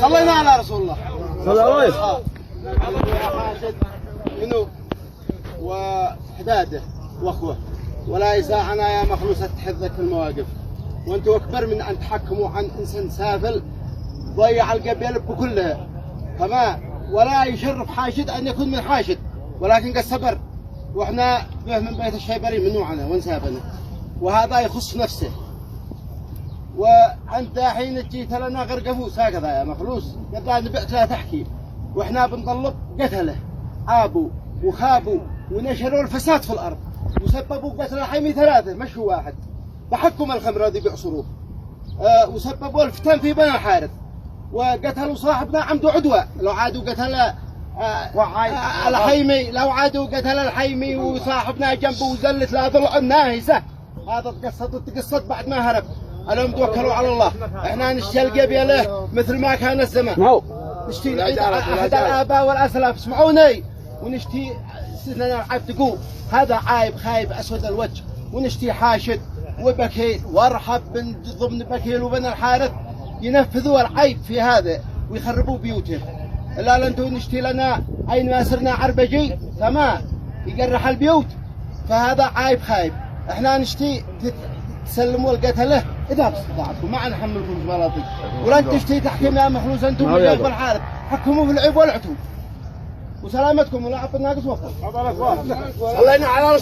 صلينا على رسول الله صلى الله عليه وسلم. منو وحداده واخوه ولا يساعنا يا مخلوصة تحذك في المواقف، وانتم اكبر من ان تحكموا عن انسان سافل ضيع القبيله بكلها، فما ولا يشرف حاشد ان يكون من حاشد، ولكن قد صبر واحنا به من بيت الشيبري من نوعنا وانسابنا، وهذا يخص نفسه. وانت حين جيت لنا غرقفوس هكذا يا مخلوص قد نبعت لا تحكي، واحنا بنطلب قتله عابوا وخابوا ونشروا الفساد في الارض وسببوا قتل الحيمي ثلاثه مش هو واحد، بحكم الخمر هذه بيعصروه، وسببوا الفتن في بني الحارث، وقتلوا صاحبنا عمد عدوى لو عادوا قتل الحيمي، لو عادوا قتل الحيمي وصاحبنا جنبه وزلت لا ضلع الناهسه، هذا تقصد بعد ما هرب. اليوم توكلوا على الله، احنا نشتي القبيله مثل ما كان الزمان، نشتي العيد احد الاباء والاسلاف اسمعوني، ونشتي سننا العيب تقول هذا عايب خايب اسود الوجه، ونشتي حاشد وبكيل وارحب من ضمن بكيل وبن الحارث ينفذوا العيب في هذا ويخربوا بيوتهم، الا انتم نشتي لنا اين ما صرنا عربجي تمام يقرح البيوت، فهذا عايب خايب. احنا نشتي تسلموا القتله اذا استطعتم، ما نحملكم بلاطي، ولن تشتي تحكم يا مخلوص انتم بالعيب والحارث، حكموا في العيب والعتوب وسلامتكم ولا عطوا الناقص وقت. الله ينعل